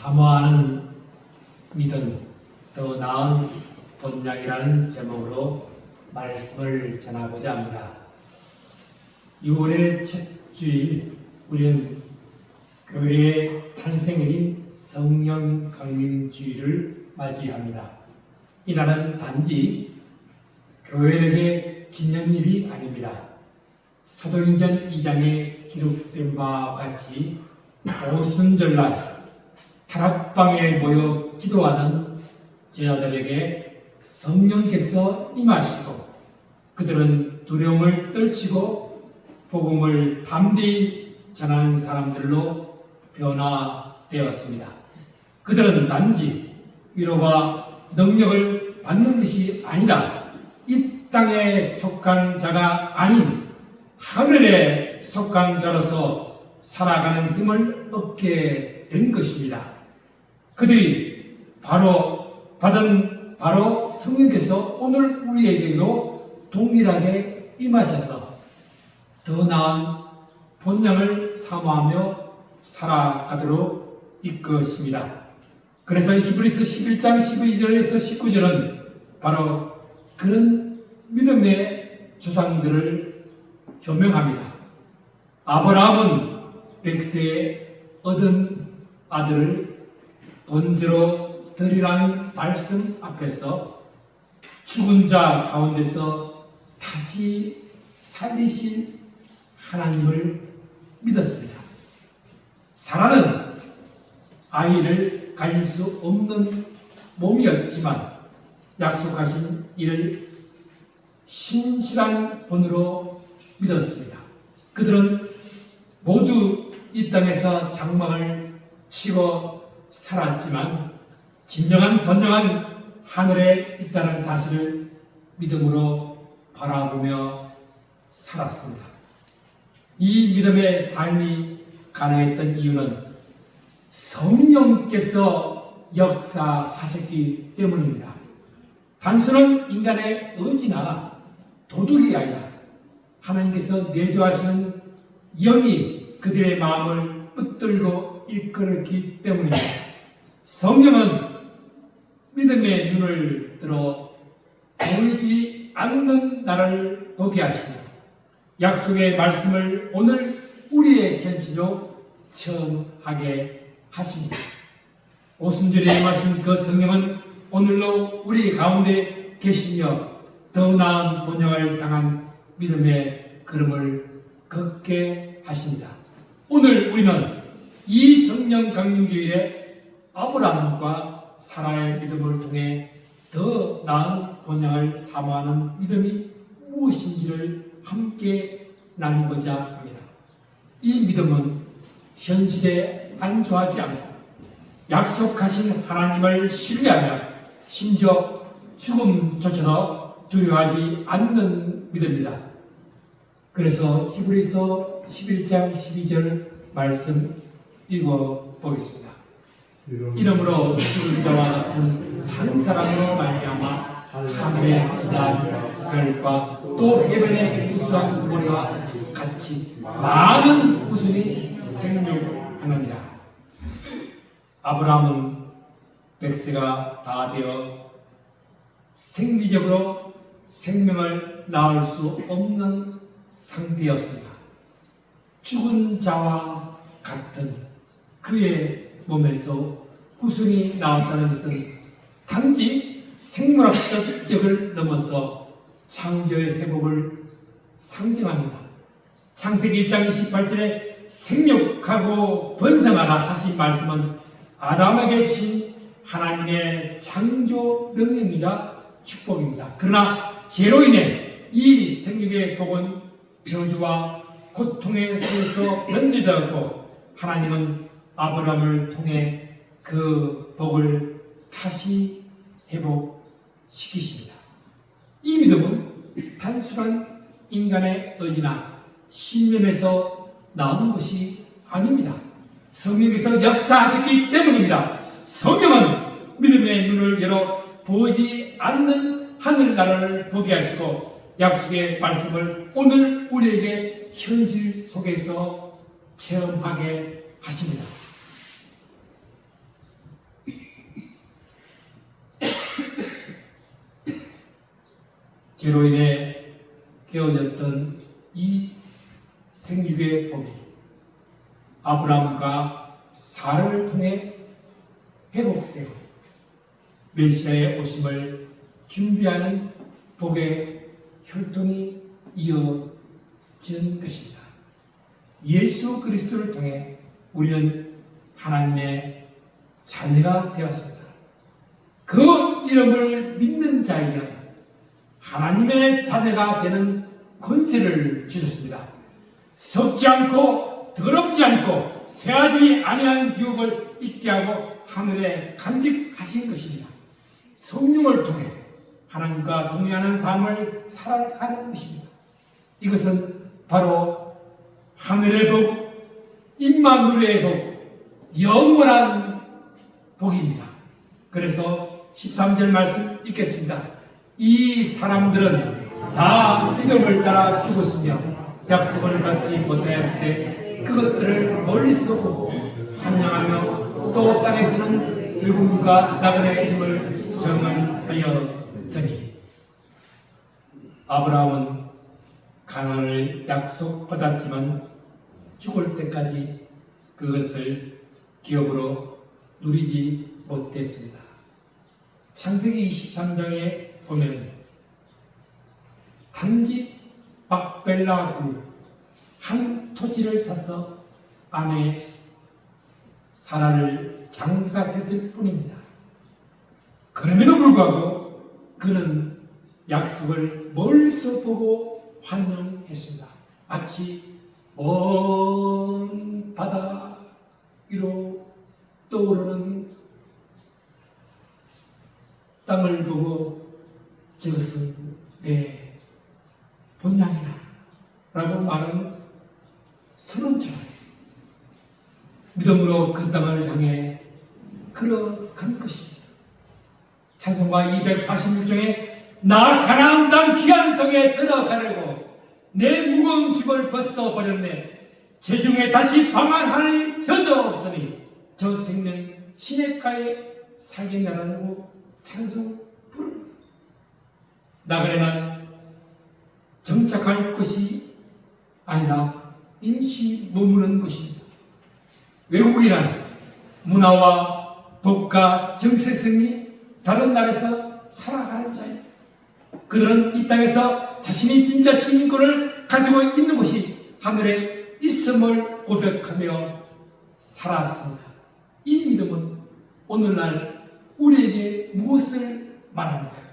사모하는 믿음, 더 나은 본향이라는 제목으로 말씀을 전하고자 합니다. 6월의 첫 주일, 우리는 교회의 탄생일인 성령 강림 주일을 맞이합니다. 이날은 단지 교회에게 기념일이 아닙니다. 사도행전 2장에 기록된 바와 같이 오순절날 다락방에 모여 기도하는 제자들에게 성령께서 임하시고 그들은 두려움을 떨치고 복음을 담대히 전하는 사람들로 변화되었습니다. 그들은 단지 위로와 능력을 받는 것이 아니라 이 땅에 속한 자가 아닌 하늘에 속한 자로서 살아가는 힘을 얻게 된 것입니다. 그들이 받은 성령께서 오늘 우리에게도 동일하게 임하셔서 더 나은 본향을 사모하며 살아가도록 이끄십니다. 그래서 히브리서 11장 12절에서 19절은 바로 그런 믿음의 조상들을 조명합니다. 아브라함은 백세에 얻은 아들을 번제로 드리라는 말씀 앞에서 죽은 자 가운데서 다시 살리실 하나님을 믿었습니다. 사라는 아이를 가질 수 없는 몸이었지만 약속하신 이를 신실한 본으로 믿었습니다. 그들은 모두 이 땅에서 장막을 치고 살았지만 진정한 번영한 하늘에 있다는 사실을 믿음으로 바라보며 살았습니다. 이 믿음의 삶이 가능했던 이유는 성령께서 역사하셨기 때문입니다. 단순한 인간의 의지나 도덕이 아니라 하나님께서 내주하시는 영이 그들의 마음을 붙들고 이끌었기 때문입니다. 성령은 믿음의 눈을 들어 보이지 않는 나를 보게 하시며 약속의 말씀을 오늘 우리의 현실로 체험하게 하십니다. 오순절에 임하신 그 성령은 오늘도 우리 가운데 계시며 더 나은 본향을 향한 믿음의 걸음을 걷게 하십니다. 오늘 우리는 이 성령 강림주일에 아브라함과 사라의 믿음을 통해 더 나은 본향을 사모하는 믿음이 무엇인지를 함께 나누고자 합니다. 이 믿음은 현실에 안주하지 않고 약속하신 하나님을 신뢰하며 심지어 죽음조차도 두려워하지 않는 믿음입니다. 그래서 히브리서 11장 12절 말씀 읽어보겠습니다. 이러므로 죽은 자와 같은 한 사람으로 말미암아 하늘의 기다란 별과 또 해변의 우수한 모래와 같이 많은 후손이 생육하느니라. 아브라함은 백세가 다 되어 생리적으로 생명을 낳을 수 없는 상태였습니다. 죽은 자와 같은 그의 몸에서 후손이 나왔다는 것은 단지 생물학적 기적을 넘어서 창조의 회복을 상징합니다. 창세기 1장 28절에 생육하고 번성하라 하신 말씀은 아담에게 주신 하나님의 창조 명령이자 축복입니다. 그러나 죄로 인해 이 생육의 복은 저주와 고통의 속에서 변질되었고 하나님은 아브라함을 통해 그 복을 다시 회복시키십니다. 이 믿음은 단순한 인간의 의지나 신념에서 나온 것이 아닙니다. 성령께서 역사하셨기 때문입니다. 성령은 믿음의 눈을 열어 보이지 않는 하늘나라를 보게 하시고 약속의 말씀을 오늘 우리에게 현실 속에서 체험하게 하십니다. 죄로 인해 깨어졌던 이 생육의 복이 아브라함과 사라를 통해 회복되고 메시아의 오심을 준비하는 복의 혈통이 이어진 것입니다. 예수 그리스도를 통해 우리는 하나님의 자녀가 되었습니다. 그 이름을 믿는 자에게는 하나님의 자녀가 되는 권세를 주셨습니다. 썩지 않고 더럽지 않고 쇠하지 아니하는 유업을 있게 하고 하늘에 간직하신 것입니다. 성령을 통해 하나님과 동행하는 삶을 살아가는 것입니다. 이것은 바로 하늘의 복, 임마누엘의 복, 영원한 복입니다. 그래서 13절 말씀 읽겠습니다. 이 사람들은 다 믿음을 따라 죽었으며 약속을 받지 못하였을 때 그것들을 멀리서 보고 환영하며 또 땅에서는 외국인과 나그네의 힘을 정언하였으니 아브라함은 가나안을 약속받았지만 죽을 때까지 그것을 기업으로 누리지 못했습니다. 창세기 23장에 보면 단지 막벨라 한 토지를 사서 아내 사라를 장사했을 뿐입니다. 그럼에도 불구하고 그는 약속을 멀리서 보고 환영했습니다. 마치 먼 바다 위로 떠오르는 땅을 보고 저것은 내 본향이다 라고 말하는 선언처럼 믿음으로 그 땅을 향해 걸어간 것입니다. 찬송가 246장에 나 가나안 땅 귀한 성에 들어가려고 내 무거운 짐을 벗어버렸네. 제중에 다시 방한할 저도 없으니 저 생명 시냇가에 살겠나라고 찬송 부릅니다. 나그네는 정착할 것이 아니라 인시 머무는 것입니다. 외국이란 문화와 법과 정체성이 다른 나라에서 살아가는 자입니다. 그들은 이 땅에서 자신이 진짜 시민권을 가지고 있는 것이 하늘에 있음을 고백하며 살았습니다. 이 믿음은 오늘날 우리에게 무엇을 말합니까?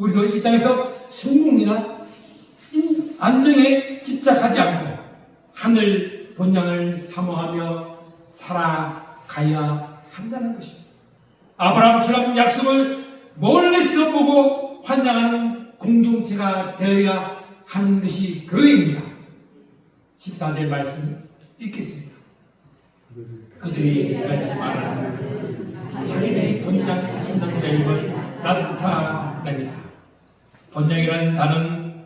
우리도 이 땅에서 성공이나 안정에 집착하지 않고 하늘 본향을 사모하며 살아가야 한다는 것입니다. 아브라함처럼 약속을 멀리서 보고 환영하는 공동체가 되어야 하는 것이 교회입니다. 14절 말씀 읽겠습니다. 그들이 같이 말하는 것은 자기들이 본향 선정자임을 나타냅니다. 본향이라는 단어는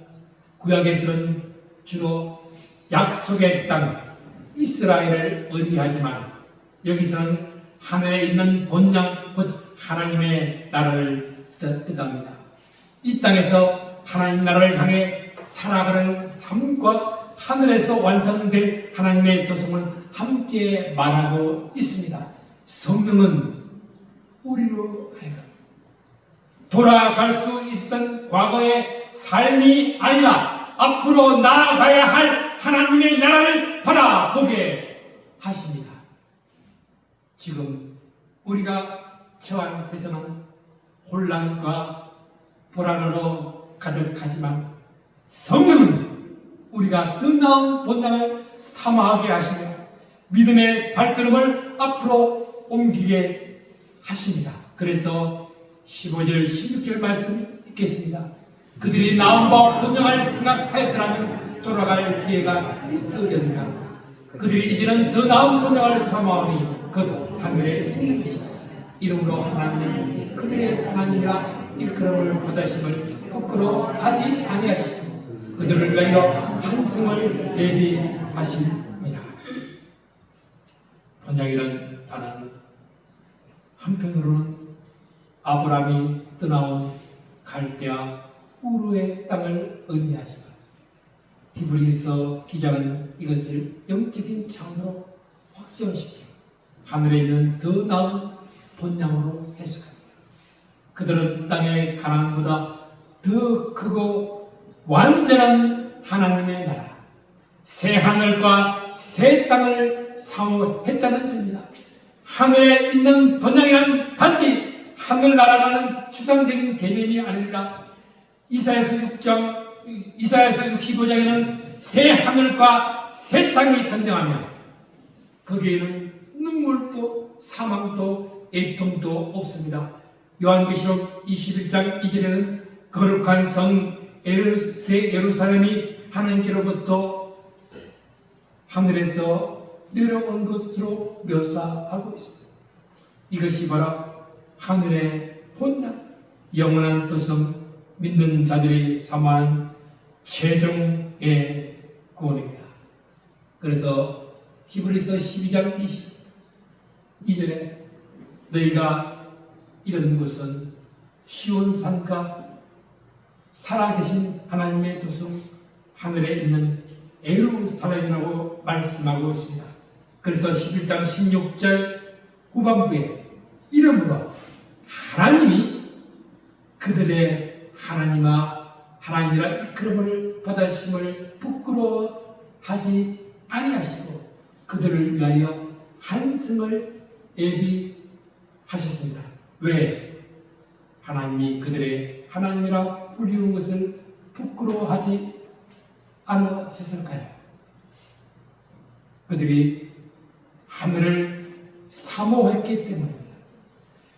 구약에서는 주로 약속의 땅 이스라엘을 의미하지만 여기서는 하늘에 있는 본향 곧 하나님의 나라를 뜻합니다. 이 땅에서 하나님 나라를 향해 살아가는 삶과 하늘에서 완성될 하나님의 도성을 함께 말하고 있습니다. 성경은 우리로 하여금 돌아갈 수 있었던 과거의 삶이 아니라 앞으로 나아가야 할 하나님의 나라를 바라보게 하십니다. 지금 우리가 처한 세상은 혼란과 불안으로 가득하지만 성령은 우리가 더 나은 본향을 사모하게 하시며 믿음의 발걸음을 앞으로 옮기게 하십니다. 그래서 15절 16절 말씀 읽겠습니다. 그들이 나음과 본향을 생각하였더라면 돌아갈 기회가 있으려니와 그들이 이제는 더 나은 본향을 사모하니 그 하늘에 있는 것이다. 이름으로 하나님은 그들의 하나님이라 일컬음을 받으심을 부끄러워하지 아니하시고 그들을 위하여 한승을 예비하십니다. 본향이라는 단어는 한편으로는 아브라함이 떠나온 갈대아 우르의 땅을 의미하지만 히브리서 기자는 이것을 영적인 차원으로 확정시키고 하늘에 있는 더 나은 본향으로 해석합니다. 그들은 땅의 가나안보다 더 크고 완전한 하나님의 나라, 새 하늘과 새 땅을 사모했다는 점입니다. 하늘에 있는 번영이란 단지 하늘나라라는 추상적인 개념이 아닙니다. 이사야서 65장에는 새 하늘과 새 땅이 등장하며 거기에는 눈물도 사망도 애통도 없습니다. 요한계시록 21장 2절에는 거룩한 성 새 예루살렘이 하나님께로부터 하늘에서 내려온 것으로 묘사하고 있습니다. 이것이 바로 하늘의 본향, 영원한 도성, 믿는 자들이 사모하는 최종의 구원입니다. 그래서 히브리서 12장 22절에 너희가 이런 곳은 시온산과 살아계신 하나님의 도성 하늘에 있는 예루살렘이라고 말씀하고 있습니다. 그래서 11장 16절 후반부에 이름으로 하나님이 그들의 하나님이라 이끌음을 받으심을 부끄러워하지 아니하시고 그들을 위하여 한승을 예비하셨습니다. 왜? 하나님이 그들의 하나님이라 불리는 것을 부끄러워하지 않으셨을까요? 그들이 하늘을 사모했기 때문입니다.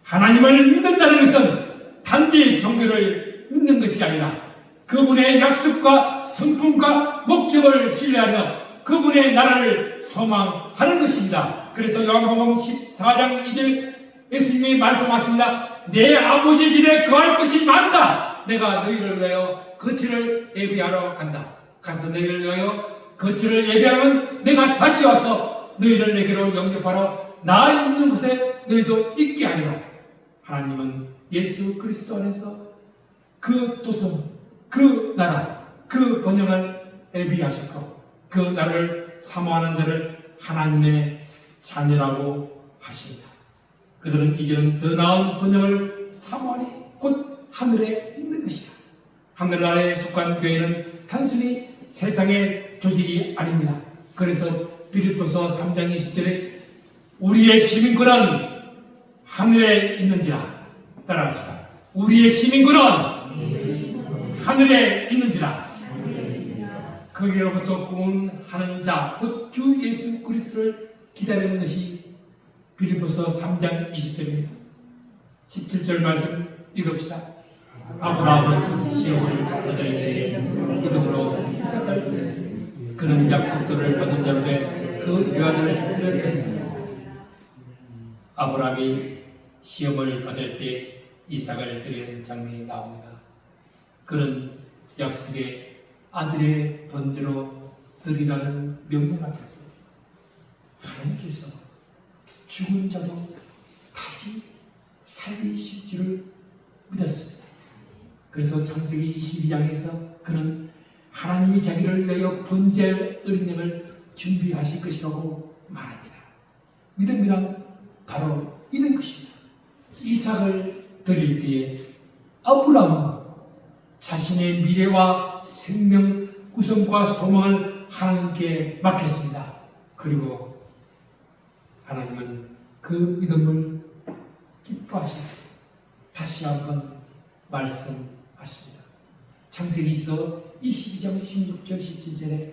하나님을 믿는다는 것은 단지 종교를 믿는 것이 아니라 그분의 약속과 성품과 목적을 신뢰하며 그분의 나라를 소망하는 것입니다. 그래서 요한복음 14장 2절 예수님이 말씀하십니다. 내 아버지 집에 거할 것이 많다. 내가 너희를 위하여 거처를 예비하러 간다. 가서 너희를 위하여 거처를 예비하면 내가 다시 와서 너희를 내게로 영접하러 나 있는 곳에 너희도 있게 하리라. 하나님은 예수 그리스도 안에서 그 도성, 그 나라, 그 번영을 예비하셨고 그 나라를 사모하는 자를 하나님의 자녀라고 하십니다. 그들은 이제는 더 나은 번영을 사모하니 곧 하늘에 있는 것이다. 하늘나라에 속한 교회는 단순히 세상의 조직이 아닙니다. 그래서 빌립보서 3장 20절에 우리의 시민권은 하늘에 있는지라. 따라합시다. 우리의 시민권은 하늘에 있는지라. 거기로부터 구원하는 자, 곧 주 예수 그리스도를 기다리는 것이 빌립보서 3장 20절입니다. 17절 말씀 읽읍시다. 아브라함은 시험을 받을 때에 믿음으로 이삭을 드렸으니 그는 약속들을 받은 자로 그 유아를 드렸느니라. 아브라함이 시험을 받을 때 이삭을 드리는 장면이 나옵니다. 그는 약속의 아들의 번제로 드리라는 명령 앞에서 하나님께서 죽은 자도 다시 살리실 줄을 믿었습니다. 그래서 창세기 22장에서 그는 하나님이 자기를 위하여 번제 어린양을 준비하실 것이라고 말합니다. 믿음이란 바로 이런 것입니다. 이삭을 드릴 때에 아브라함은 자신의 미래와 생명, 구성과 소망을 하나님께 맡겼습니다. 그리고 하나님은 그 믿음을 기뻐하십니다. 다시 한번 말씀하십니다. 창세기서 22장 16절 17절에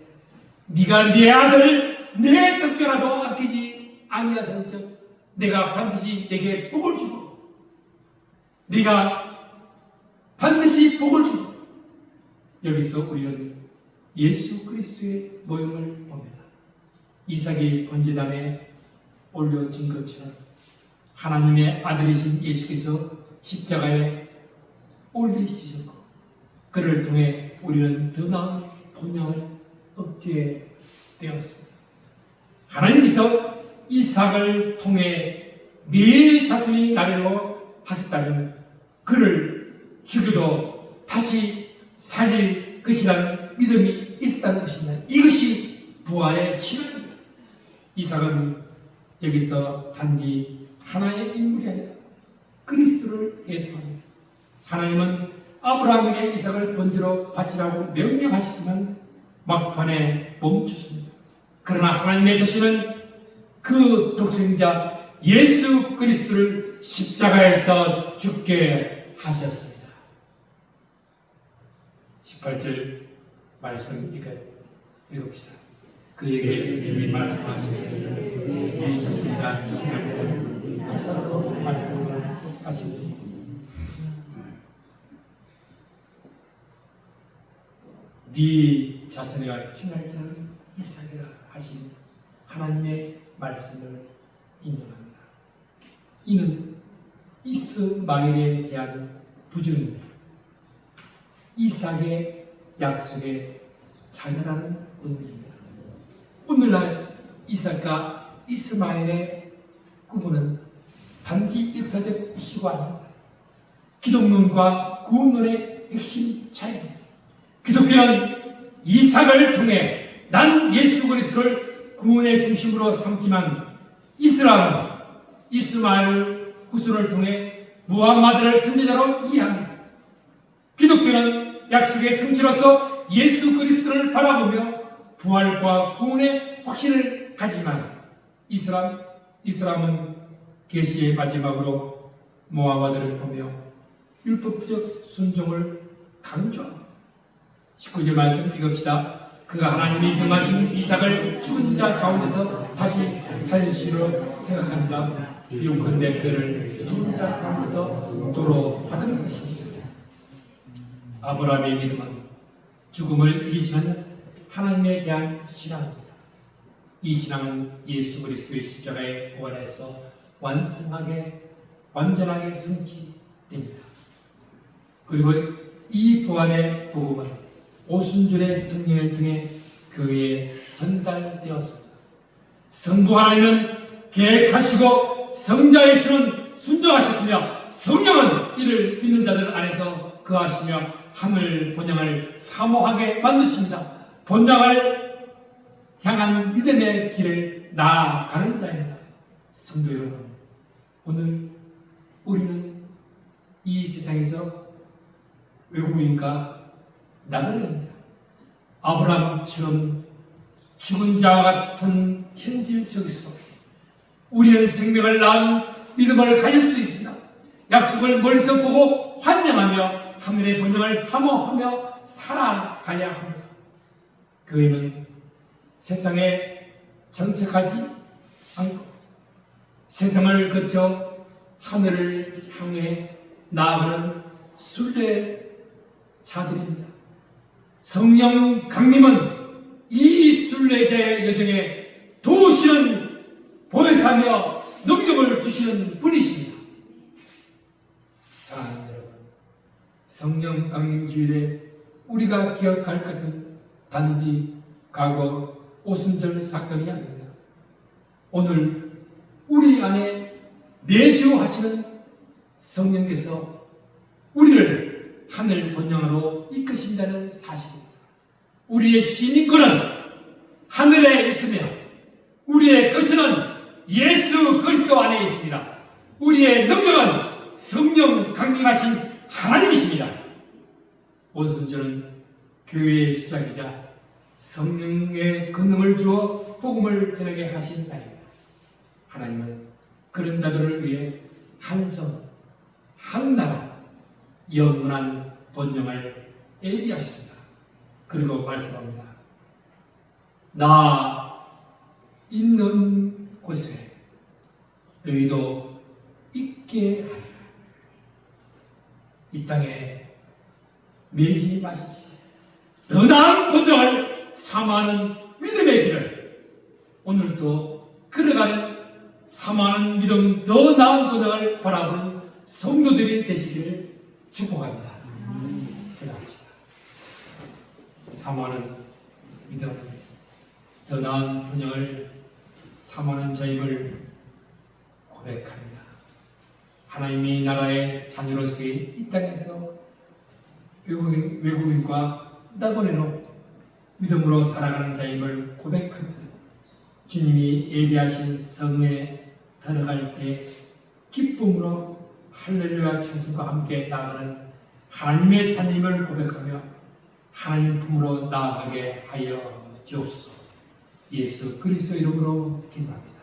네가 네 아들을 내 덕조라도 아끼지 아니하선즉 내가 반드시 내게 복을 주고 네가 반드시 복을 주고. 여기서 우리는 예수 그리스도의 모형을 봅니다. 이삭이 번제단에 올려진 것처럼 하나님의 아들이신 예수께서 십자가에 올리시셨고 그를 통해 우리는 더 나은 본향을 얻게 되었습니다. 하나님께서 이삭을 통해 네 자손이 나리로 하셨다면 그를 죽여도 다시 살릴 것이라는 믿음이 있었다는 것입니다. 이것이 부활의 신앙입니다. 이삭은 여기서 단지 하나의 인물이 아니라 그리스도를 애통합니다. 하나님은 아브라함에게 이삭을 번제로 바치라고 명령하셨지만 막판에 멈췄습니다. 그러나 하나님의 자신은 그 독생자 예수 그리스도를 십자가에서 죽게 하셨습니다. 18절 말씀 읽읍시다. 그에게 이미 말씀하시되 이 자신이라 18절 사사로 발표를 하십니다. 네 자손이가 칭할 자는 이삭이라 하신 하나님의 말씀을 인용합니다. 이는 이스마엘에 대한 부정입니다. 이삭의 약속의 자녀라는 의미입니다. 오늘날 이삭과 이스마엘의 구분은 단지 역사적 이슈가 아닙니다. 기독론과 구원론의 핵심 차이입니다. 기독교는 이삭을 통해 난 예수 그리스도를 구원의 중심으로 삼지만 이슬람은 이스마엘 후손을 통해 무함마드를 선지자로 이해합니다. 기독교는 약속의 성취로서 예수 그리스도를 바라보며 부활과 구원의 확신을 가지만 이슬람은 계시의 마지막으로 무함마드를 보며 율법적 순종을 강조합니다. 19절 말씀 읽읍시다. 그가 하나님이 명하신 이삭을 죽은 자 가운데서 다시 살리시려 생각합니다. 비용컨대 그를 죽은 자 가운데서 도로 받은 것입니다. 아브라함의 믿음은 죽음을 이기시는 하나님에 대한 신앙입니다. 이 신앙은 예수 그리스도의 십자가의 부활에서 완전하게 성취됩니다. 그리고 이 부활의 복음은 오순절의 성령을 통해 교회에 전달되었습니다. 성부 하나님은 계획하시고 성자 예수는 순종하셨으며 성령은 이를 믿는 자들 안에서 거하시며 하늘 본향을 사모하게 만드십니다. 본향을 향한 믿음의 길을 나아가는 자입니다. 성도 여러분, 오늘 우리는 이 세상에서 외국인과 나그네입니다. 아브라함처럼 죽은 자와 같은 현실 속에서 우리는 생명을 낳은 믿음을 가질 수 있습니다. 약속을 멀리서 보고 환영하며 하늘의 번영을 사모하며 살아가야 합니다. 교회는 세상에 정착하지 않고 세상을 거쳐 하늘을 향해 나아가는 순례자들입니다. 성령 강림은 이 순례자의 여정에 도우시는 보혜사며 능력을 주시는 분이십니다. 사랑하는 여러분, 성령 강림 주일에 우리가 기억할 것은 단지 과거 오순절 사건이 아닙니다. 오늘 우리 안에 내주하시는 성령께서 우리를 하늘 본향으로 이끄신다는 사실입니다. 우리의 신인권은 하늘에 있으며 우리의 끝은 예수 그리스도 안에 있습니다. 우리의 능력은 성령 강림하신 하나님이십니다. 오순절은 교회의 시작이자 성령의 권능을 주어 복음을 전하게 하신 날입니다. 하나님은 그런 자들을 위해 한 성, 한 나라, 영원한 번영을 예비하십니다. 그리고 말씀합니다. 나 있는 곳에 너희도 있게 하리라. 이 땅에 매지 마십시오. 더 나은 번영을 사모하는 믿음의 길을 오늘도 걸어가는 사모하는 믿음 더 나은 번영을 바라보는 성도들이 되시기를 축복합니다. 기도합시다. 사모하는 믿음, 더 나은 번영을 사모하는 자임을 고백합니다. 하나님의 나라의 자녀로서의 이 땅에서 외국인과 따보내로 믿음으로 살아가는 자임을 고백합니다. 주님이 예비하신 성에 들어갈 때 기쁨으로 할렐루야 찬송과 함께 나아가는 하나님의 자녀임을 고백하며 하나님 품으로 나아가게 하여 주옵소서. 예수 그리스도 이름으로 기도합니다.